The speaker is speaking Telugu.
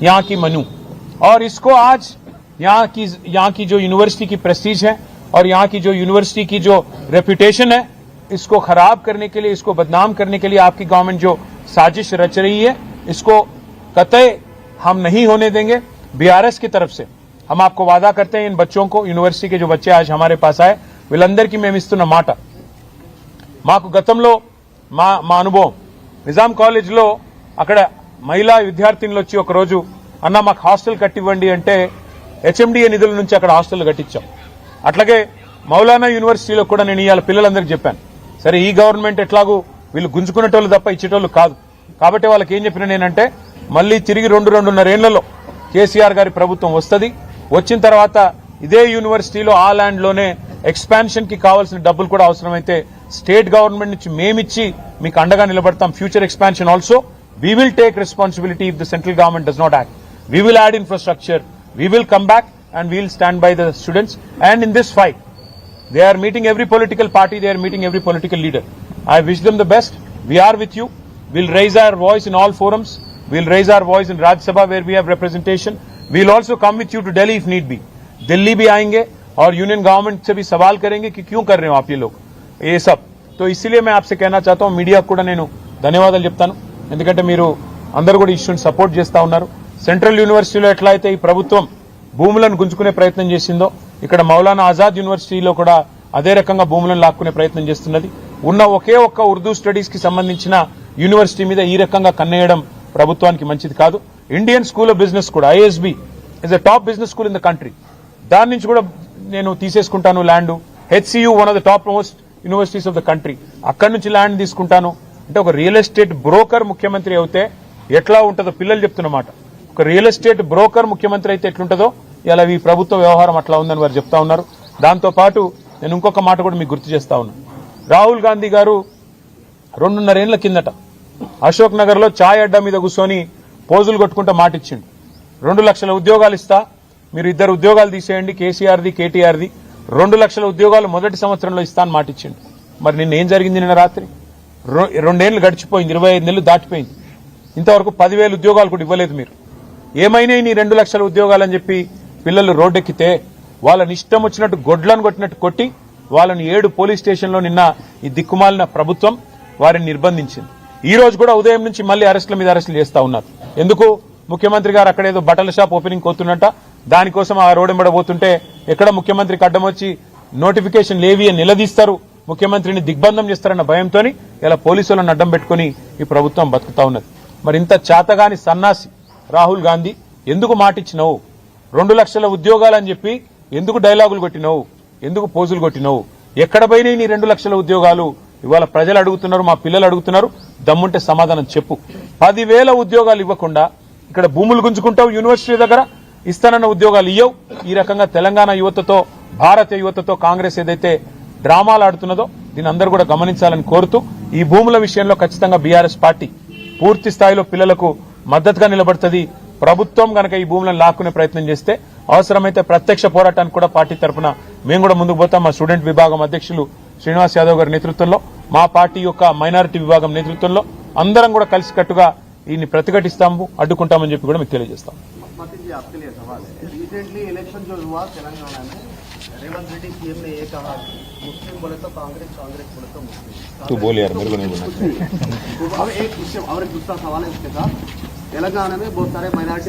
यहाँ की मनु, और इसको आज यहाँ की जो यूनिवर्सिटी की प्रेस्टीज है और यहाँ की जो यूनिवर्सिटी की जो रेपुटेशन है, इसको खराब करने के लिए, इसको बदनाम करने के लिए आपकी गवर्नमेंट जो साजिश रच रही है, इसको कतई हम नहीं होने देंगे। बीआरएस की तरफ से हम आपको वादा करते हैं, इन बच्चों को, यूनिवर्सिटी के जो बच्चे आज हमारे पास आए వీళ్ళందరికీ మేము ఇస్తున్న మాట, మాకు గతంలో మా అనుభవం నిజాం కాలేజ్లో అక్కడ మహిళా విద్యార్థినులు వచ్చి ఒక రోజు అన్న మాకు హాస్టల్ కట్టివ్వండి అంటే హెచ్ఎండిఏ నిధుల నుంచి అక్కడ హాస్టల్ కట్టించాం. అట్లాగే మౌలానా యూనివర్సిటీలో కూడా నేను ఇవాళ పిల్లలందరికీ చెప్పాను, సరే ఈ గవర్నమెంట్ ఎట్లాగూ వీళ్ళు గుంజుకునేటోళ్ళు తప్ప ఇచ్చేటోళ్ళు కాదు, కాబట్టి వాళ్ళకి ఏం చెప్పిన నేనంటే మళ్ళీ తిరిగి 2-2.5 ఏళ్లలో కేసీఆర్ గారి ప్రభుత్వం వస్తుంది, వచ్చిన తర్వాత ఇదే యూనివర్సిటీలో ఆ ల్యాండ్ లోనే ఎక్స్పాన్షన్ కి కావాల్సిన డబ్బులు కూడా అవసరమైతే స్టేట్ గవర్నమెంట్ నుంచి మేమిచ్చి మీకు అండగా నిలబడతాం. Future expansion also we will take responsibility if the central government does not act. We will add infrastructure, we will come back and we will stand by the students. And in this fight, they are meeting every political party, they are meeting every political leader. I wish them the best. We are with you. We'll raise our voice in all forums. We'll raise our voice in Rajya Sabha where we have representation. We'll also come with you to Delhi if need be. Delhi भी आएंगे और यूनियन गवर्नमेंट से भी सवाल करेंगे कि क्यों कर रहे हो आप ये लोग ये सब. तो इसलिए मैं आपसे कहना चाहता हूं, మీడియా కూడా నేను ధన్యవాదాలు చెప్తాను, ఎందుకంటే మీరు అందరూ కూడా ఇష్యూని సపోర్ట్ చేస్తా ఉన్నారు. సెంట్రల్ యూనివర్సిటీలో ఎట్లా అయితే ఈ ప్రభుత్వం భూములను గుంజుకునే ప్రయత్నం చేసిందో, ఇక్కడ మౌలానా ఆజాద్ యూనివర్సిటీలో కూడా అదే రకంగా భూములను లాక్కునే ప్రయత్నం చేస్తున్నది. ఉన్న ఒకే ఒక్క ఉర్దూ స్టడీస్ కి సంబంధించిన యూనివర్సిటీ మీద ఈ రకంగా కన్నేయడం ప్రభుత్వానికి మంచిది కాదు. ఇండియన్ స్కూల్ ఆఫ్ బిజినెస్ కూడా ISB is a top business school in the country, దాని నుంచి కూడా నేను తీసేసుకుంటాను land. HCU one of the top most universities of the country, అక్కడి నుంచి ల్యాండ్ తీసుకుంటాను అంటే ఒక రియల్ ఎస్టేట్ బ్రోకర్ ముఖ్యమంత్రి అయితే ఎట్లా ఉంటుందో పిల్లలు చెప్తున్నమాట. ఒక రియల్ ఎస్టేట్ బ్రోకర్ ముఖ్యమంత్రి అయితే ఎట్లుంటుందో ఇలా ఈ ప్రభుత్వ వ్యవహారం అట్లా ఉందని వారు చెప్తా ఉన్నారు. దాంతో పాటు నేను ఇంకొక మాట కూడా మీకు గుర్తు చేస్తా ఉన్నాను. రాహుల్ గాంధీ గారు 2.5 ఏళ్ల కిందట అశోక్ నగర్ లో ఛాయ్ అడ్డా మీద కూర్చొని పోజులు కొట్టుకుంటా మాట ఇచ్చిండు, 2 లక్షల ఉద్యోగాలు ఇస్తా, మీరు 2 ఉద్యోగాలు తీసేయండి, కేసీఆర్ది కేటీఆర్ది, 2 లక్షల ఉద్యోగాలు మొదటి సంవత్సరంలో ఇస్తా అని మాట ఇచ్చిండు. మరి నిన్న ఏం జరిగింది? నిన్న రాత్రి 2 ఏళ్లు గడిచిపోయింది, 25 నెలలు దాటిపోయింది, ఇంతవరకు 10,000 ఉద్యోగాలు కూడా ఇవ్వలేదు. మీరు ఏమైనా నీ 2 లక్షల ఉద్యోగాలని చెప్పి పిల్లలు రోడ్డెక్కితే వాళ్ళని ఇష్టం వచ్చినట్టు గొడ్లను కొట్టినట్టు కొట్టి వాళ్ళని 7 పోలీస్ స్టేషన్లో నిన్న ఈ దిక్కుమాలిన ప్రభుత్వం వారిని నిర్బంధించింది. ఈ రోజు కూడా ఉదయం నుంచి మళ్లీ అరెస్టుల మీద అరెస్టులు చేస్తా ఉన్నారు. ఎందుకు? ముఖ్యమంత్రి గారు అక్కడేదో బట్టల షాప్ ఓపెనింగ్ కోతున్నట్ట, దానికోసం ఆ రోడ్డెంబడబోతుంటే ఎక్కడ ముఖ్యమంత్రికి అడ్డం వచ్చి నోటిఫికేషన్ లేవి అని నిలదీస్తారు, ముఖ్యమంత్రిని దిగ్బంధం చేస్తారన్న భయంతో ఇలా పోలీసులను అడ్డం పెట్టుకుని ఈ ప్రభుత్వం బతుకుతా ఉన్నది. మరి ఇంత చేతగాని సన్నాసి రాహుల్ గాంధీ ఎందుకు మాటిచ్చినావు? 2 లక్షల ఉద్యోగాలని చెప్పి ఎందుకు డైలాగులు కొట్టినావు? ఎందుకు పోజులు కొట్టినావు? ఎక్కడ పోయినాయి నీ 2 లక్షల ఉద్యోగాలు? ఇవాళ ప్రజలు అడుగుతున్నారు, మా పిల్లలు అడుగుతున్నారు, దమ్ముంటే సమాధానం చెప్పు. 10,000 ఉద్యోగాలు ఇవ్వకుండా ఇక్కడ భూములు గుంజుకుంటావు, యూనివర్సిటీ దగ్గర ఇస్తానన్న ఉద్యోగాలు ఇవ్వవు. ఈ రకంగా తెలంగాణ యువతతో, భారతీయ యువతతో కాంగ్రెస్ ఏదైతే డ్రామాలు ఆడుతున్నదో దీని అందరూ కూడా గమనించాలని కోరుతూ, ఈ భూముల విషయంలో ఖచ్చితంగా బీఆర్ఎస్ పార్టీ పూర్తి స్థాయిలో పిల్లలకు మద్దతుగా నిలబడుతుంది. ప్రభుత్వం గనక ఈ భూములను లాక్కునే ప్రయత్నం చేస్తే అవసరమైతే ప్రత్యక్ష పోరాటానికి కూడా పార్టీ తరఫున మేము కూడా ముందుకు పోతాం. మా స్టూడెంట్ విభాగం అధ్యక్షులు శ్రీనివాస్ యాదవ్ గారి నేతృత్వంలో, మా పార్టీ యొక్క మైనారిటీ విభాగం నేతృత్వంలో అందరం కూడా కలిసికట్టుగా దీన్ని ప్రతిఘటిస్తాము, అడ్డుకుంటామని చెప్పి కూడా మీకు తెలియజేస్తాం. तू बोल यार, मेरे को नहीं बोलना। अब एक विषय और एक दूसरा सवाल है इसके साथ, तेलंगाना में बहुत सारे माइनॉरिटी